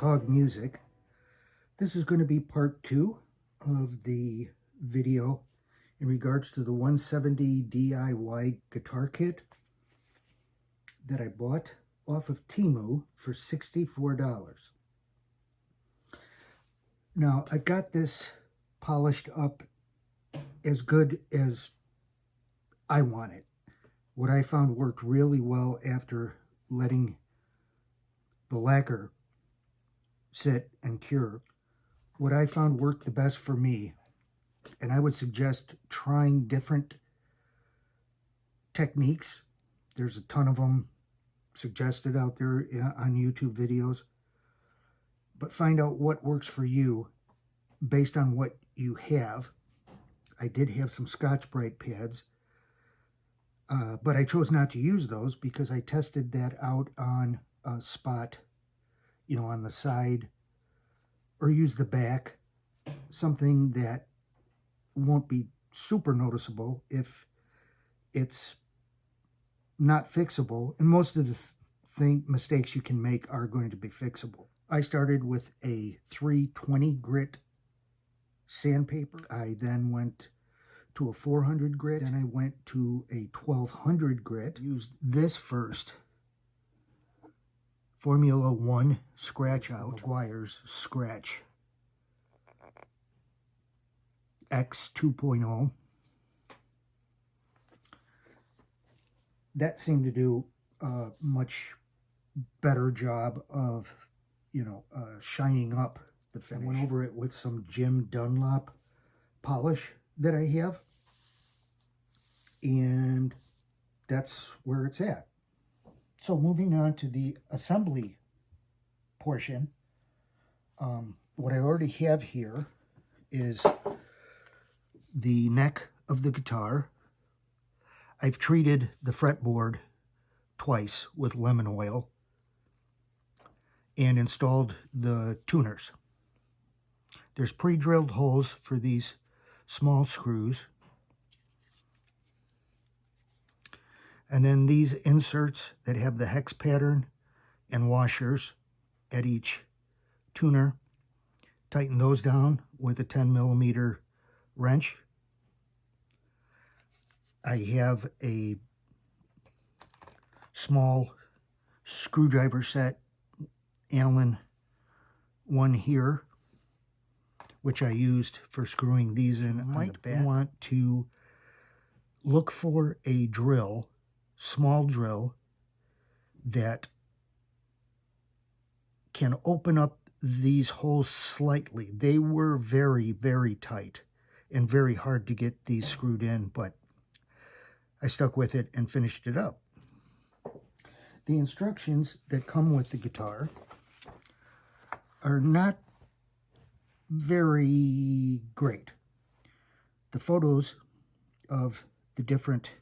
C.O.G Music. This is going to be part 2 of the video in regards to the 170 DIY guitar kit that I bought off of Temu for $64. Now, I've got this polished up as good as I want it. What I found worked really well after letting the lacquer sit and cure. What I found worked the best for me, and I would suggest trying different techniques. There's a ton of them suggested out there on YouTube videos, but find out what works for you based on what you have. I did have some Scotch-Brite pads, but I chose not to use those because I tested that out on a spot, you know, on the side, or use the back, something that won't be super noticeable if it's not fixable, and most of the mistakes you can make are going to be fixable. I started with a 320 grit sandpaper. I then went to a 400 grit, and I went to a 1200 grit. Used this first, Formula 1 scratch out, McGuire's Scratch X 2.0. That seemed to do a much better job of, shining up the finish. I went over it with some Jim Dunlop polish that I have, and that's where it's at. So moving on to the assembly portion, what I already have here is the neck of the guitar. I've treated the fretboard twice with lemon oil and installed the tuners. There's pre-drilled holes for these small screws. And then these inserts that have the hex pattern and washers at each tuner, tighten those down with a 10mm wrench. I have a small screwdriver set, Allen one here, which I used for screwing these in. I might want to look for a drill, small drill, that can open up these holes slightly. They were very, very tight and very hard to get these screwed in, but I stuck with it and finished it up. The instructions that come with the guitar are not very great. The photos of the different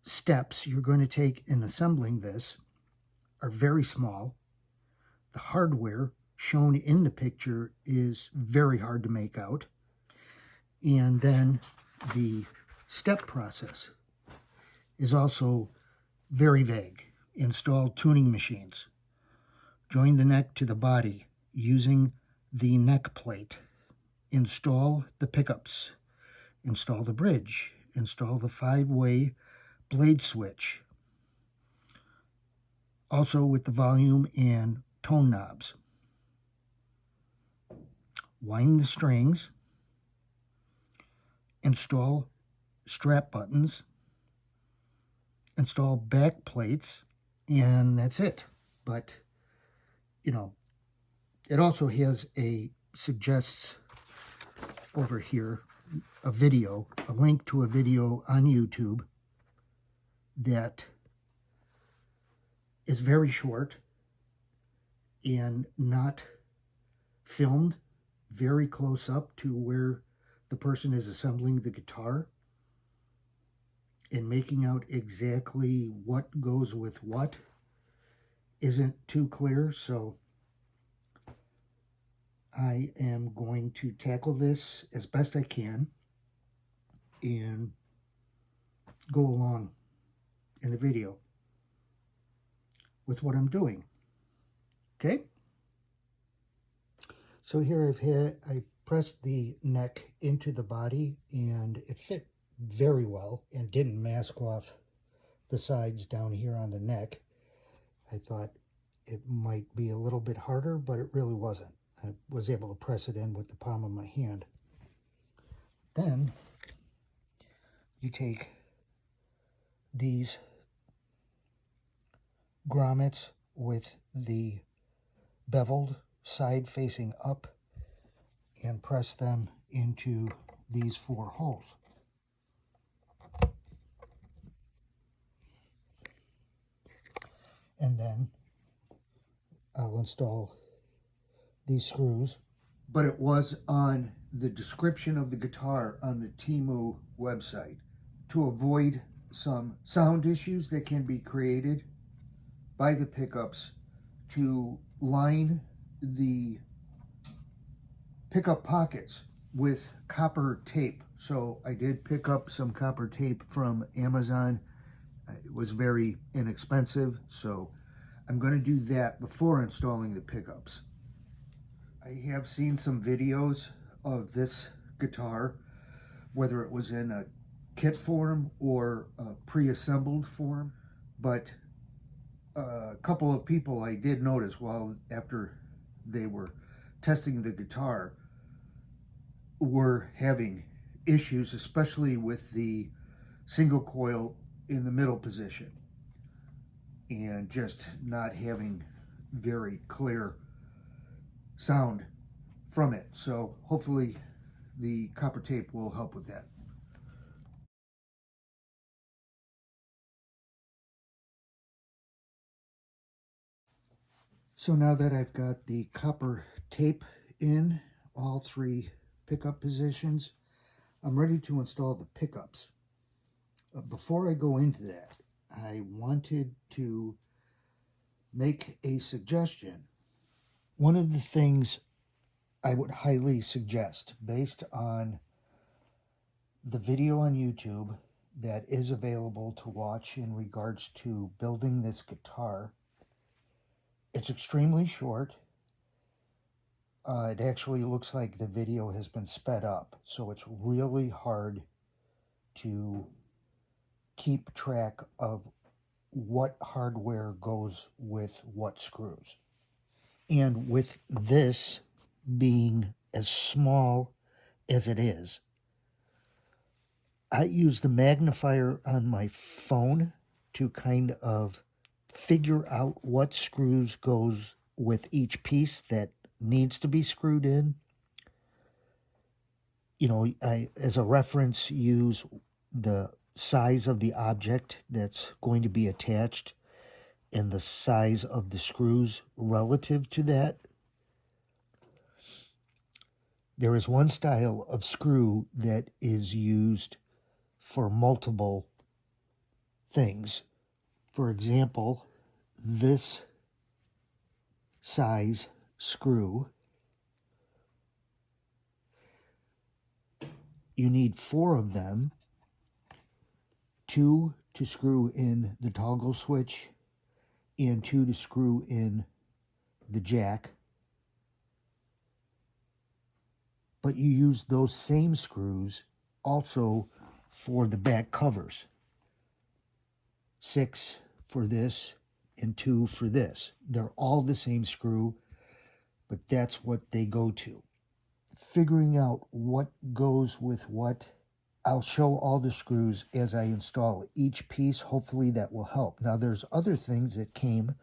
steps you're going to take in assembling this are very small. The hardware shown in the picture is very hard to make out. And then the step process is also very vague. Install tuning machines. Join the neck to the body using the neck plate. Install the pickups. Install the bridge. Install the 5-way blade switch. Also with the volume and tone knobs. Wind the strings. Install strap buttons. Install back plates, and that's it. But it also has suggests over here a link to a video on YouTube that is very short and not filmed very close up to where the person is assembling the guitar and making out exactly what goes with what isn't too clear. So I am going to tackle this as best I can and go along in the video with what I'm doing. Okay. So here I've pressed the neck into the body, and it fit very well and didn't mask off the sides down here on the neck. I thought it might be a little bit harder, but it really wasn't. I was able to press it in with the palm of my hand. Then you take these grommets with the beveled side facing up and press them into these 4 holes. And then I'll install these screws. But it was on the description of the guitar on the Temu website to avoid some sound issues that can be created by the pickups, to line the pickup pockets with copper tape. So I did pick up some copper tape from Amazon. It was very inexpensive, so I'm going to do that before installing the pickups. I have seen some videos of this guitar, whether it was in a kit form or a pre-assembled form, but a couple of people I did notice after they were testing the guitar were having issues, especially with the single coil in the middle position and just not having very clear sound from it. So hopefully the copper tape will help with that. So now that I've got the copper tape in all 3 pickup positions, I'm ready to install the pickups. Before I go into that, I wanted to make a suggestion. One of the things I would highly suggest, based on the video on YouTube that is available to watch in regards to building this guitar, it's extremely short. It actually looks like the video has been sped up, so it's really hard to keep track of what hardware goes with what screws. And with this being as small as it is, I use the magnifier on my phone to kind of figure out what screws goes with each piece that needs to be screwed in. You know, I, as a reference, use the size of the object that's going to be attached and the size of the screws relative to that. There is one style of screw that is used for multiple things. For example, this size screw, you need 4 of them, 2 to screw in the toggle switch and 2 to screw in the jack. But you use those same screws also for the back covers. 6 for this and 2 for this. They're all the same screw, but that's what they go to. Figuring out what goes with what, I'll show all the screws as I install each piece. Hopefully that will help. Now there's other things that came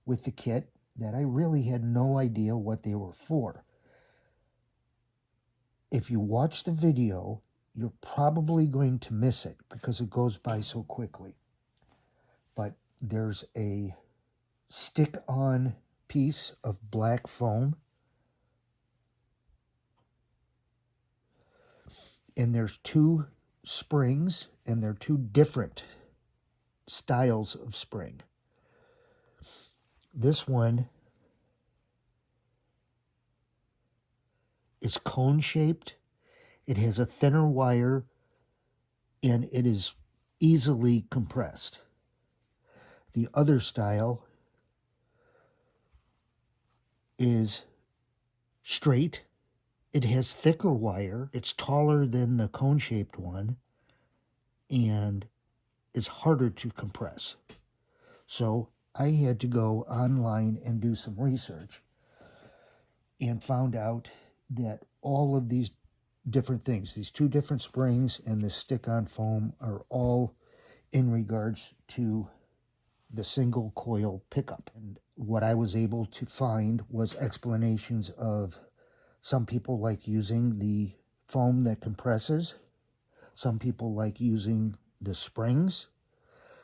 with the kit that I really had no idea what they were for. If you watch the video, you're probably going to miss it because it goes by so quickly. But there's a stick-on piece of black foam, and there's 2 springs, and they're 2 different styles of spring. This one is cone-shaped. It has a thinner wire, and it is easily compressed. The other style is straight. It has thicker wire. It's taller than the cone-shaped one and is harder to compress. So I had to go online and do some research and found out that all of these different things, these two different springs and this stick-on foam, are all in regards to the single coil pickup. And what I was able to find was explanations of some people like using the foam that compresses, some people like using the springs,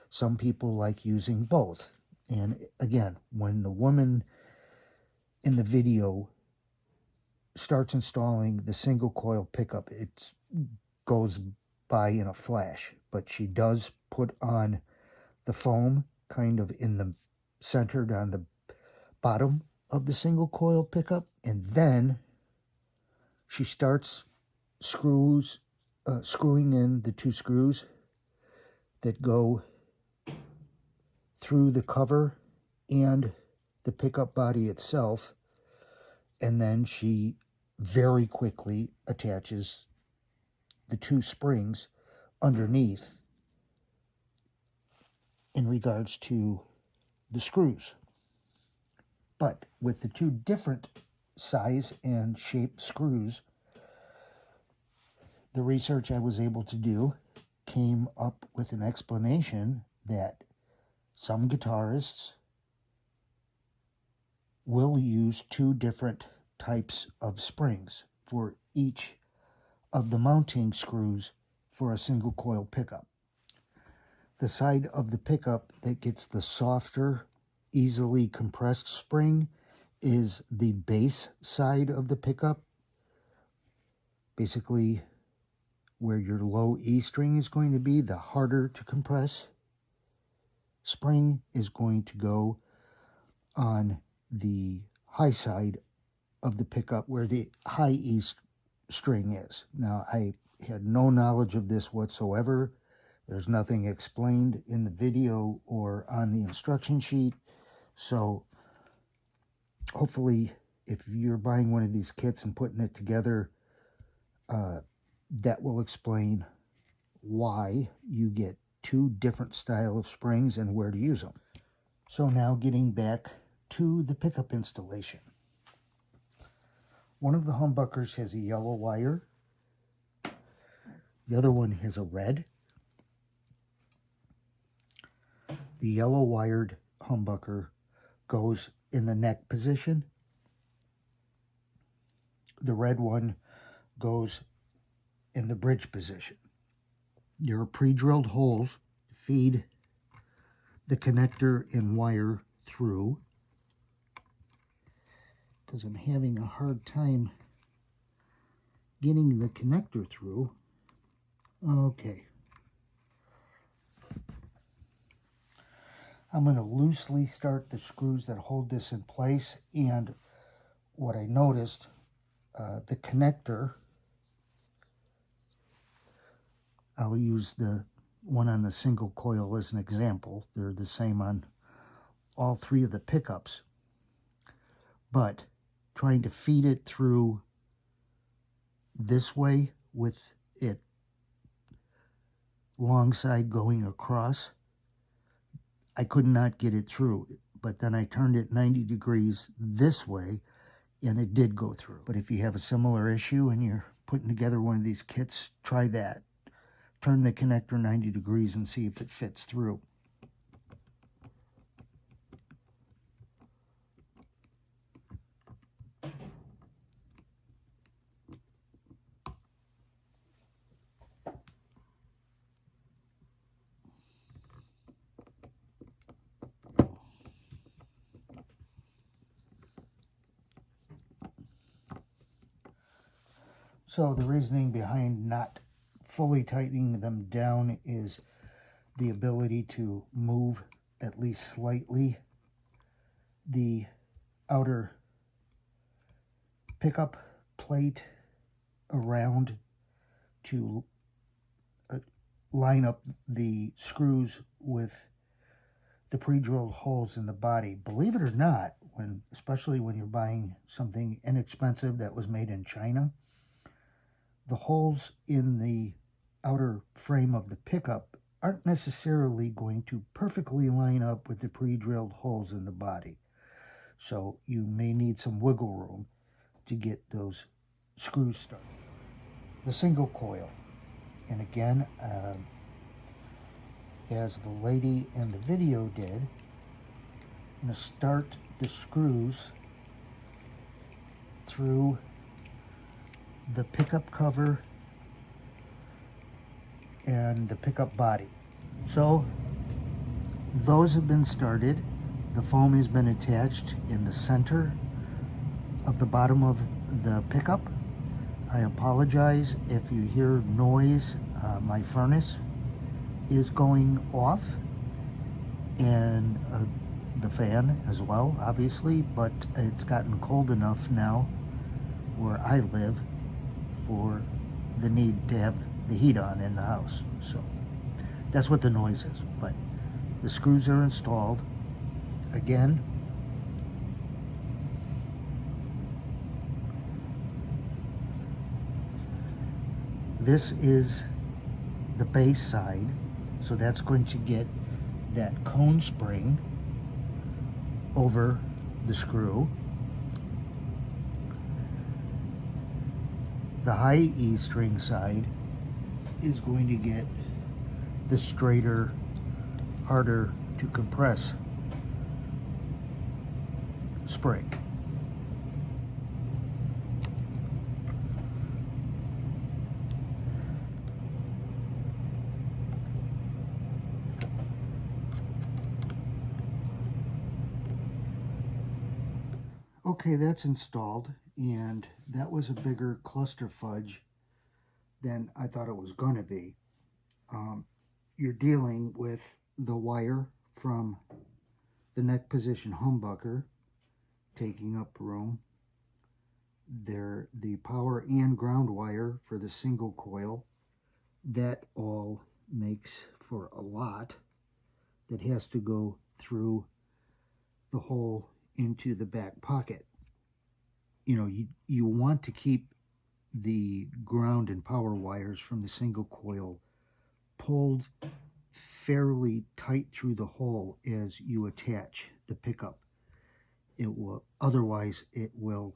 some people like using both. And again, when the woman in the video starts installing the single coil pickup, it goes by in a flash, but she does put on the foam kind of in the centered on the bottom of the single coil pickup, and then she starts screwing in the two screws that go through the cover and the pickup body itself, and then she very quickly attaches the two springs underneath in regards to the screws. But with the two different size and shape screws, the research I was able to do came up with an explanation that some guitarists will use two different types of springs for each of the mounting screws for a single coil pickup. The side of the pickup that gets the softer, easily compressed spring is the bass side of the pickup, basically where your low E string is going to be. The harder to compress spring is going to go on the high side of the pickup where the high E string is. Now, I had no knowledge of this whatsoever. There's nothing explained in the video or on the instruction sheet. So hopefully, if you're buying one of these kits and putting it together, that will explain why you get two different style of springs and where to use them. So now getting back to the pickup installation. One of the humbuckers has a yellow wire. The other one has a red. The yellow wired humbucker goes in the neck position. The red one goes in the bridge position. There are pre-drilled holes to feed the connector and wire through, because I'm having a hard time getting the connector through. Okay. I'm going to loosely start the screws that hold this in place, and what I noticed, the connector, I'll use the one on the single coil as an example. They're the same on all three of the pickups. But trying to feed it through this way with it long side going across, I could not get it through. But then I turned it 90 degrees this way and it did go through. But if you have a similar issue and you're putting together one of these kits, try that. Turn the connector 90 degrees and see if it fits through. So the reasoning behind not fully tightening them down is the ability to move at least slightly the outer pickup plate around to line up the screws with the pre-drilled holes in the body. Believe it or not, especially when you're buying something inexpensive that was made in China. The holes in the outer frame of the pickup aren't necessarily going to perfectly line up with the pre-drilled holes in the body. So you may need some wiggle room to get those screws started. The single coil. And again, as the lady in the video did, I'm going to start the screws through the pickup cover and the pickup body. So those have been started. The foam has been attached in the center of the bottom of the pickup. I apologize if you hear noise. My furnace is going off, and the fan as well, obviously, but it's gotten cold enough now where I live for the need to have the heat on in the house. So that's what the noise is. But the screws are installed. Again, this is the base side, so that's going to get that cone spring over the screw. The high E string side is going to get the straighter, harder to compress spring. Okay, that's installed, and that was a bigger cluster fudge than I thought it was going to be. You're dealing with the wire from the neck position humbucker taking up room. The power and ground wire for the single coil. That all makes for a lot that has to go through the hole into the back pocket. You know, you want to keep the ground and power wires from the single coil pulled fairly tight through the hole as you attach the pickup. Otherwise it will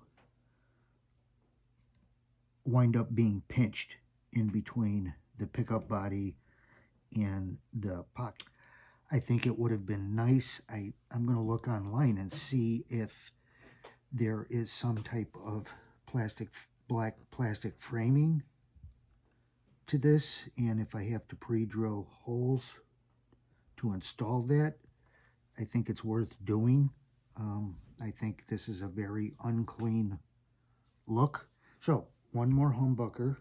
wind up being pinched in between the pickup body and the pocket. I think it would have been nice. I'm going to look online and see if there is some type of black plastic framing to this, and if I have to pre-drill holes to install that. I think it's worth doing. I think this is a very unclean look. So one more humbucker,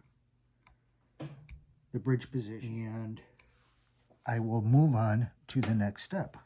the bridge position, and I will move on to the next step.